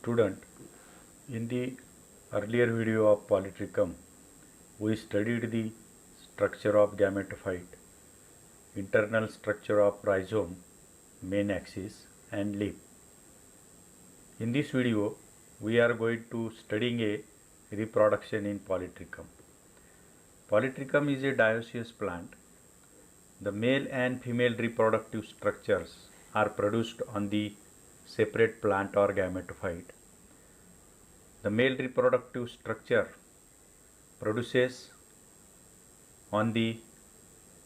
Student, in the earlier video of Polytrichum, we studied the structure of gametophyte, internal structure of rhizome, main axis and leaf. In this video, we are going to studying a reproduction in Polytrichum. Polytrichum is a dioecious plant. The male and female reproductive structures are produced on the separate plant or gametophyte. The male reproductive structure produces on the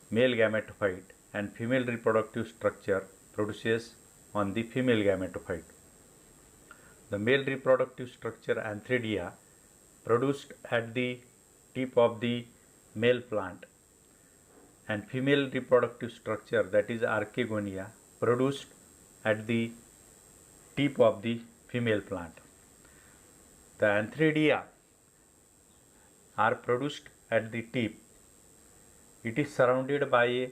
male gametophyte and female reproductive structure produces on the female gametophyte. The male reproductive structure antheridia produced at the tip of the male plant and female reproductive structure, that is archegonia, produced at the tip of the female plant. The antheridia are produced at the tip. It is surrounded by a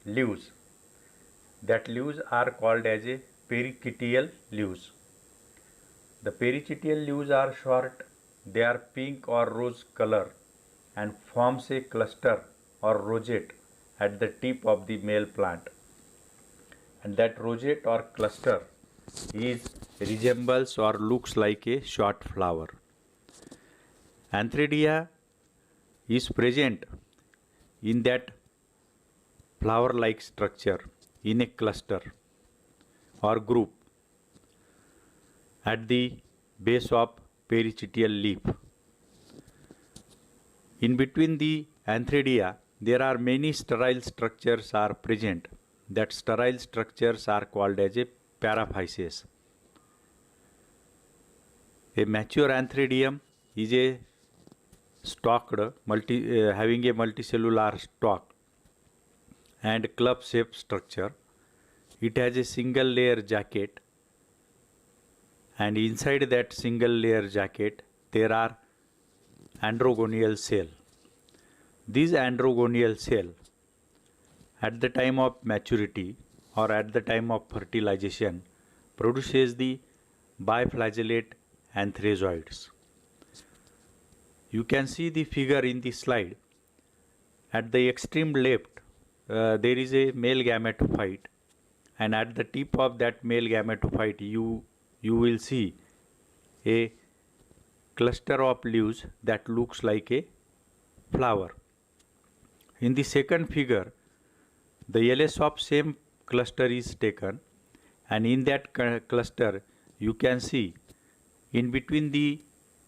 leaves. That leaves are called as a pericytial leaves. The pericytial leaves are short. They are pink or rose color and forms a cluster or rosette at the tip of the male plant. And that rosette or cluster resembles or looks like a short flower. Antheridia is present in that flower-like structure in a cluster or group at the base of pericytial leaf. In between the antheridia, there are many sterile structures are present. That sterile structures are called as a paraphyses. A mature antheridium is a stalked having a multicellular stalk and club shaped structure. It has a single layer jacket, and inside that single layer jacket there are androgonial cell. These androgonial cell at the time of maturity or at the time of fertilization produces the biflagellate antherozoids. You can see the figure in the slide. At the extreme left there is a male gametophyte, and at the tip of that male gametophyte you will see a cluster of leaves that looks like a flower. In the second figure, the LS of same cluster is taken, and in that cluster you can see in between the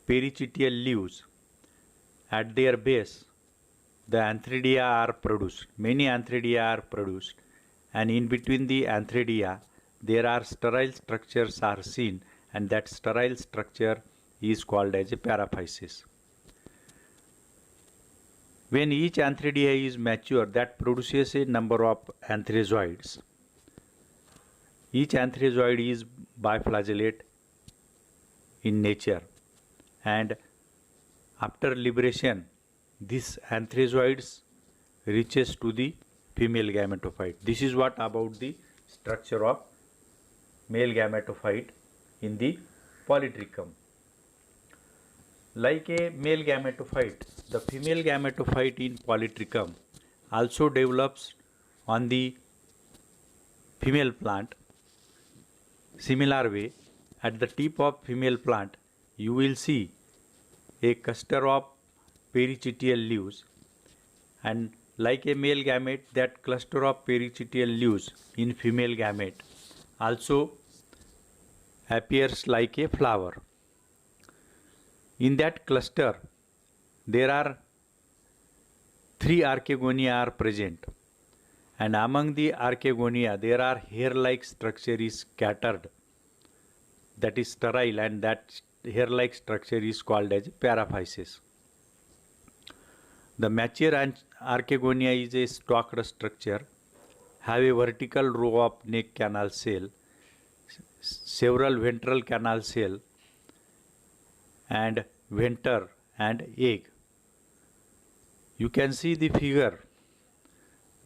pericytial leaves at their base the antheridia are produced. Many antheridia are produced, and in between the antheridia there are sterile structures are seen, and that sterile structure is called as a paraphysis. When each antheridia is mature, that produces a number of antherozoids. Each antherozoid is biflagellate in nature, and after liberation this antherozoids reaches to the female gametophyte. This is what about the structure of male gametophyte in the Polytrichum. Like a male gametophyte, the female gametophyte in Polytrichum also develops on the female plant. Similar way, at the tip of female plant you will see a cluster of pericytial leaves, and like a male gamete, that cluster of pericytial leaves in female gamete also appears like a flower. In that cluster there are 3 archegonia are present, and among the archegonia there are hair-like structure is scattered, that is sterile, and that hair-like structure is called as paraphysis. The mature archegonia is a stalked structure, have a vertical row of neck canal cell, several ventral canal cell, and venter and egg. You can see the figure.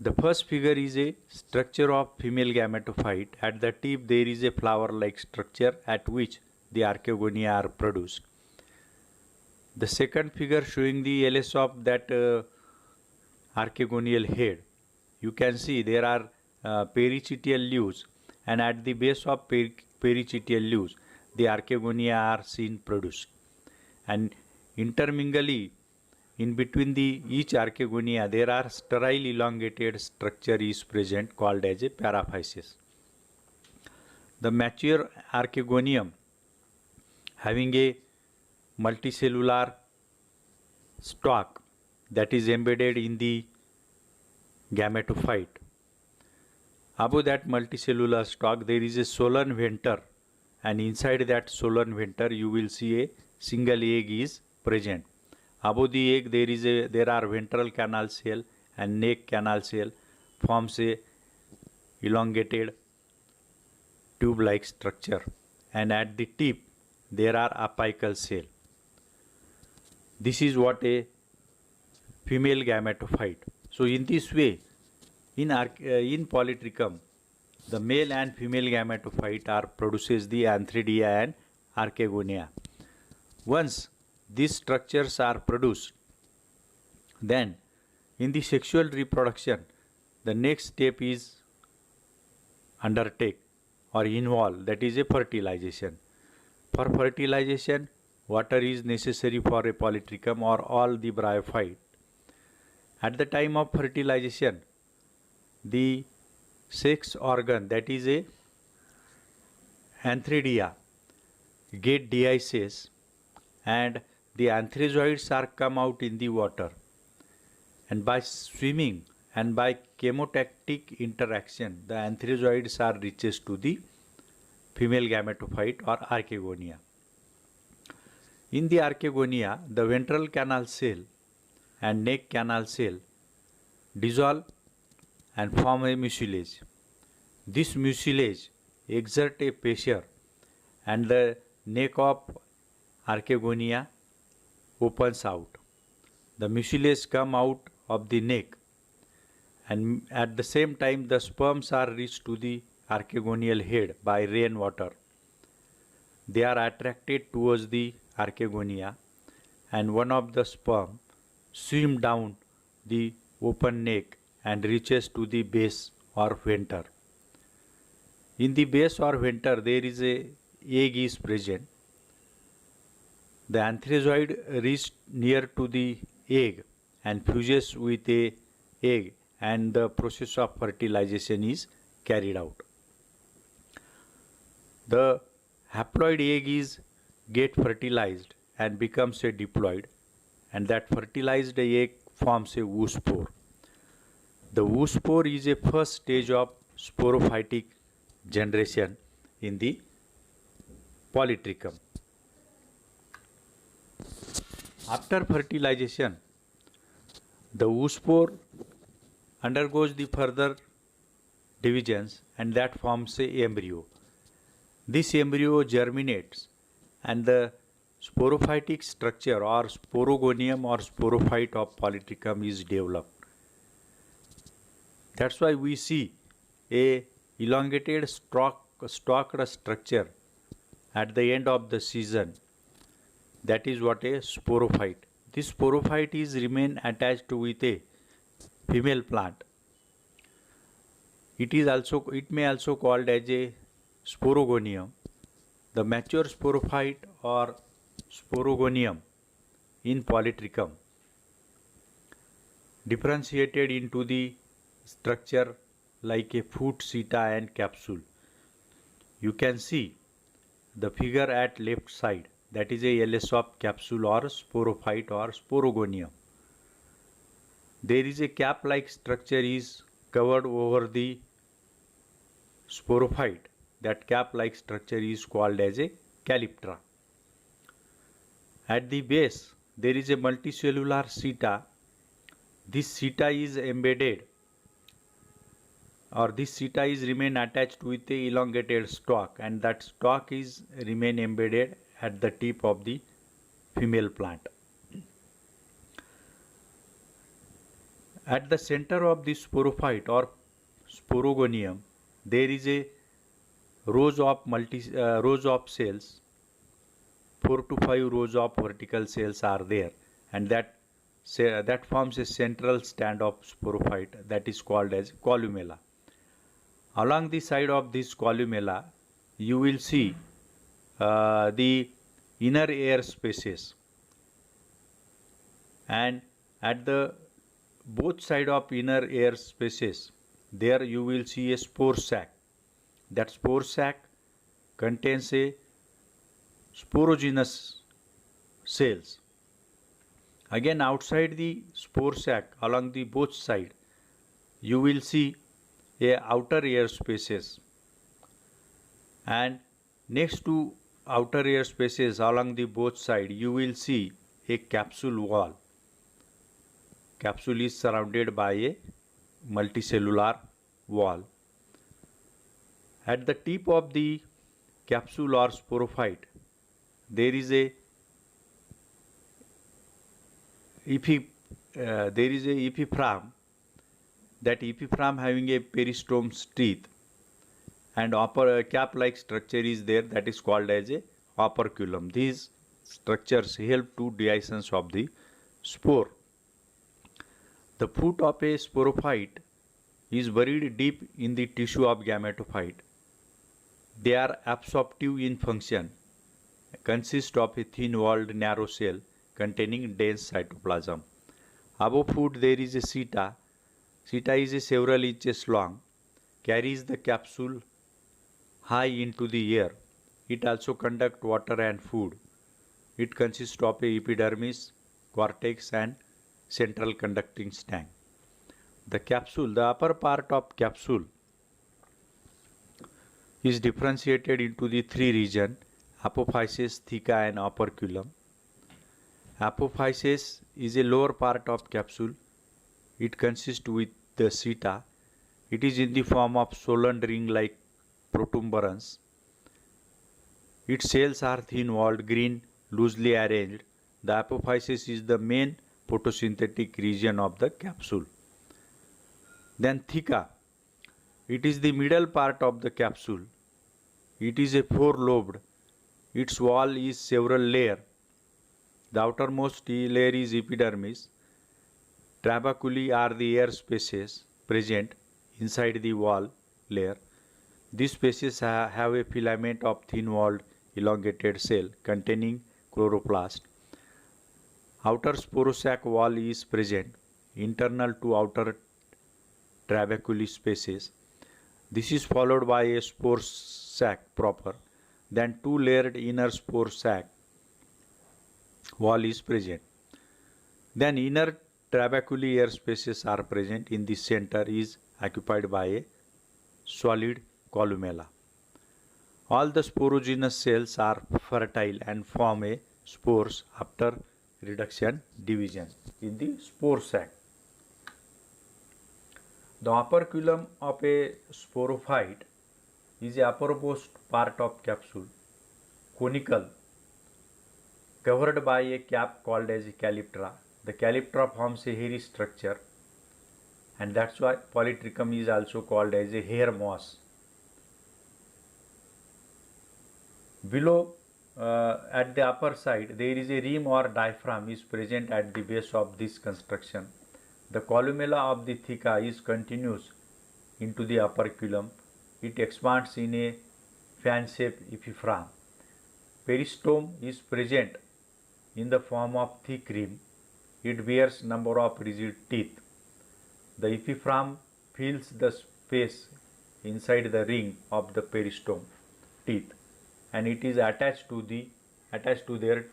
The first figure is a structure of female gametophyte. At the tip there is a flower-like structure at which the archegonia are produced. The second figure showing the LS of that archegonial head. You can see there are pericytial leaves, and at the base of pericytial leaves the archegonia are seen produced, and intermingly in between the each archegonia there are sterile elongated structure is present called as a paraphysis. The mature archegonium having a multicellular stalk that is embedded in the gametophyte. Above that multicellular stalk there is a solan venter, and inside that solan venter you will see a single egg is present. Above the egg there are ventral canal cell and neck canal cell forms a elongated tube like structure, and at the tip there are apical cell. This is what a female gametophyte. So in this way, in Polytrichum, the male and female gametophyte are produces the antheridia and archegonia. Once these structures are produced, then in the sexual reproduction, the next step is undertake or involve, that is a fertilization. For fertilization, water is necessary for a polytrichum or all the bryophyte. At the time of fertilization, the sex organ, that is a antheridia, get dehisces, and the antherozoids are come out in the water, and by swimming and by chemotactic interaction the antherozoids are reaches to the female gametophyte or archegonia. In the archegonia, the ventral canal cell and neck canal cell dissolve and form a mucilage. This mucilage exert a pressure, and the neck of archegonia opens out. The mucilage come out of the neck, and at the same time the sperms are reached to the archegonial head by rainwater. They are attracted towards the archegonia, and one of the sperm swim down the open neck and reaches to the base or venter. In the base or venter there is a egg is present. The antherozoid reaches near to the egg and fuses with a egg, and the process of fertilization is carried out. The haploid egg is get fertilized and becomes a diploid, and that fertilized egg forms a oospore. The oospore is a first stage of sporophytic generation in the Polytrichum. After fertilization, the oospore undergoes the further divisions, and that forms a embryo. This embryo germinates, and the sporophytic structure or sporogonium or sporophyte of Polytrichum is developed. That's why we see a elongated stalked structure at the end of the season. That is what a sporophyte. This sporophyte is remain attached with a female plant. It may also called as a sporogonium. The mature sporophyte or sporogonium in Polytrichum differentiated into the structure like a fruit seta and capsule. You can see the figure at left side, that is a LS of capsule or sporophyte or sporogonium. There is a cap like structure is covered over the sporophyte. That cap like structure is called as a calyptra. At the base there is a multicellular seta. This seta is embedded, or this seta is remain attached with the elongated stalk, and that stalk is remain embedded at the tip of the female plant. At the center of the sporophyte or sporogonium there is a rows of cells 4 to 5 rows of vertical cells are there, and that forms a central stand of sporophyte that is called as columella. Along the side of this columella, you will see the inner air spaces, and at the both side of inner air spaces, there you will see a spore sac. That spore sac contains a sporogenous cells. Again, outside the spore sac, along the both side, you will see a outer air spaces, and next to outer air spaces along the both side, you will see a capsule wall. Capsule is surrounded by a multicellular wall. At the tip of the capsule or sporophyte, there is a epiphragm. That epiphragm having a peristome's teeth, and upper cap-like structure is there that is called as a operculum. These structures help to dehiscence of the spore. The foot of a sporophyte is buried deep in the tissue of gametophyte. They are absorptive in function, consist of a thin-walled narrow cell containing dense cytoplasm. Above foot there is a seta. Seta is a several inches long, carries the capsule high into the air. It also conducts water and food. It consists of a epidermis, cortex and central conducting stank. The capsule, the upper part of capsule is differentiated into the three regions: apophysis, theca and operculum. Apophysis is a lower part of capsule. It consists with the seta. It is in the form of swollen ring-like protuberance. Its cells are thin-walled, green, loosely arranged. The apophysis is the main photosynthetic region of the capsule. Then theca. It is the middle part of the capsule. It is a four-lobed. Its wall is several layers. The outermost layer is epidermis. Trabeculae are the air spaces present inside the wall layer. These spaces have a filament of thin-walled elongated cell containing chloroplast. Outer sporosac wall is present internal to outer trabeculae spaces. This is followed by a spore sac proper. Then two-layered inner spore sac wall is present. Then inner trabeculae air spaces are present. In the center is occupied by a solid columella. All the sporogenous cells are fertile and form a spores after reduction division in the spore sac. The operculum of a sporophyte is the uppermost part of capsule, conical, covered by a cap called as a calyptra. The calyptra forms a hairy structure, and that's why polytrichum is also called as a hair moss. Below, at the upper side, there is a rim or diaphragm is present at the base of this construction. The columella of the theca is continuous into the operculum. It expands in a fan-shaped epiphragm. Peristome is present in the form of thick rim. It bears number of rigid teeth. The epiphragm fills the space inside the ring of the peristome teeth, and it is attached to their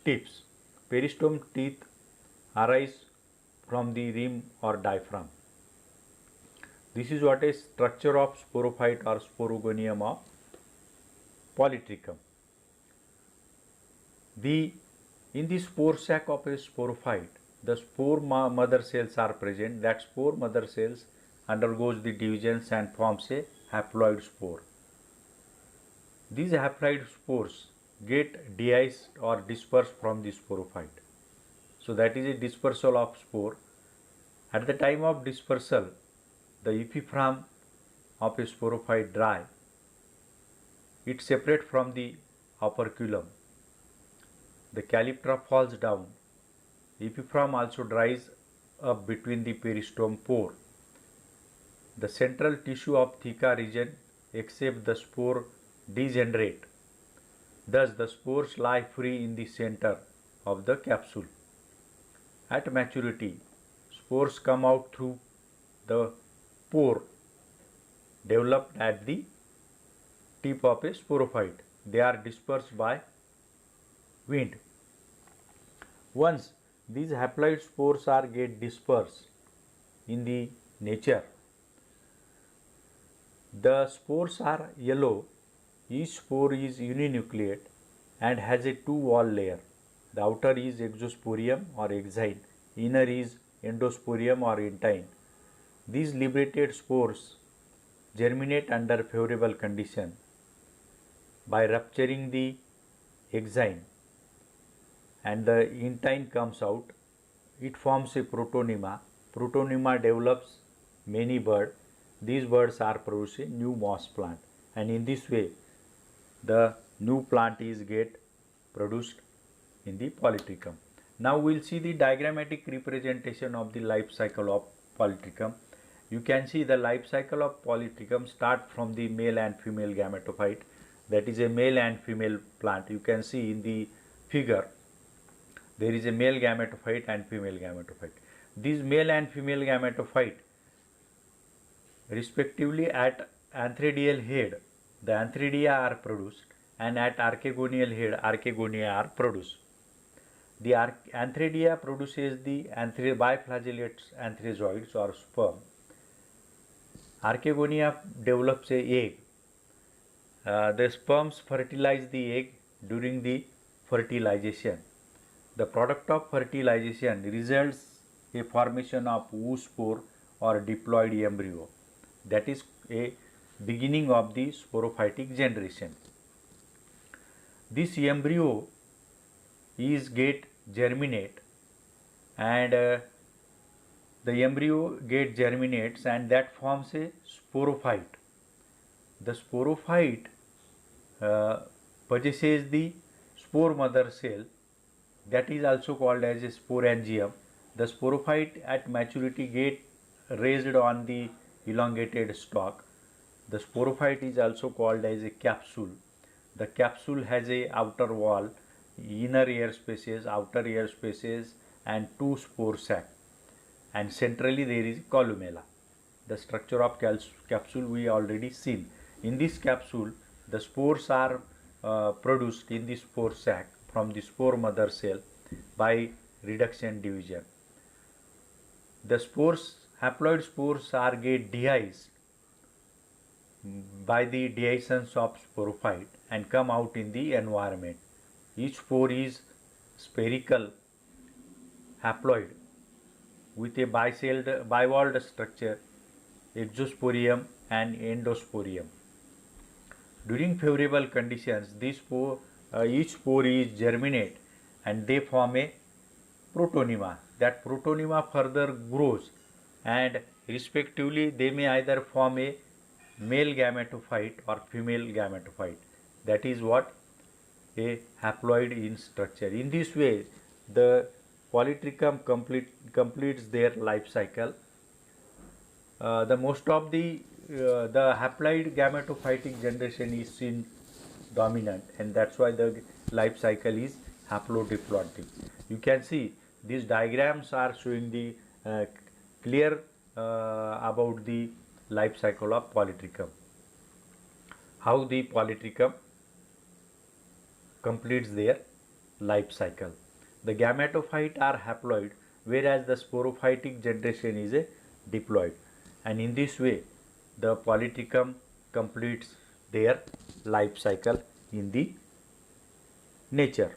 tips. Peristome teeth arise from the rim or diaphragm. This is what is structure of sporophyte or sporogonium of polytrichum. In the spore sac of a sporophyte, the spore mother cells are present. That spore mother cells undergoes the divisions and forms a haploid spore. These haploid spores get dehisced or dispersed from the sporophyte. So that is a dispersal of spore. At the time of dispersal, the epiphragm of a sporophyte dry. It separates from the operculum. the calyptra falls down. Epiform also dries up between the peristome pore. The central tissue of theca region except the spore degenerate. Thus the spores lie free in the center of the capsule. At maturity, spores come out through the pore developed at the tip of a sporophyte. They are dispersed by wind. Once these haploid spores are get dispersed in the nature, the spores are yellow. Each spore is uninucleate and has a two-wall layer. The outer is exosporium or exine, inner is endosporium or entine. These liberated spores germinate under favorable condition by rupturing the exine, and the entine comes out. It forms a protonema. Protonema develops many buds. These buds are producing new moss plant, and in this way the new plant is get produced in the polytrichum. Now we will see the diagrammatic representation of the life cycle of polytrichum. You can see the life cycle of polytrichum start from the male and female gametophyte. That is a male and female plant. You can see in the figure there is a male gametophyte and female gametophyte. These male and female gametophyte respectively at antheridial head, the antheridia are produced, and at archegonial head, archegonia are produced. The antheridia produces the biflagellate antherozoids or sperm. Archegonia develops a egg. The sperms fertilize the egg during the fertilization. The product of fertilization results a formation of oospore or diploid embryo. That is a beginning of the sporophytic generation. This embryo is get germinate, and the embryo get germinates, and that forms a sporophyte. The sporophyte possesses the spore mother cell, that is also called as a sporangium. The sporophyte at maturity get raised on the elongated stalk. The sporophyte is also called as a capsule. The capsule has a outer wall, inner air spaces, outer air spaces, and two spore sac, and centrally there is columella. The structure of capsule we already seen. In this capsule, the spores are produced in the spore sac from the spore mother cell by reduction division. The spores, haploid spores, are get dehisced by the dehiscence of sporophyte and come out in the environment. Each spore is spherical haploid with a bivalved structure, exosporium and endosporium. During favorable conditions, each spore is germinate and they form a protonema. That protonema further grows, and respectively they may either form a male gametophyte or female gametophyte. That is what a haploid in structure. In this way, the polytrichum completes their life cycle. The most of the haploid gametophytic generation is seen dominant, and that's why the life cycle is haplodiploidy. You can see these diagrams are showing the clear about the life cycle of polytrichum. How the polytrichum completes their life cycle. The gametophyte are haploid, whereas the sporophytic generation is a diploid, and in this way the polytrichum completes their life cycle in the nature.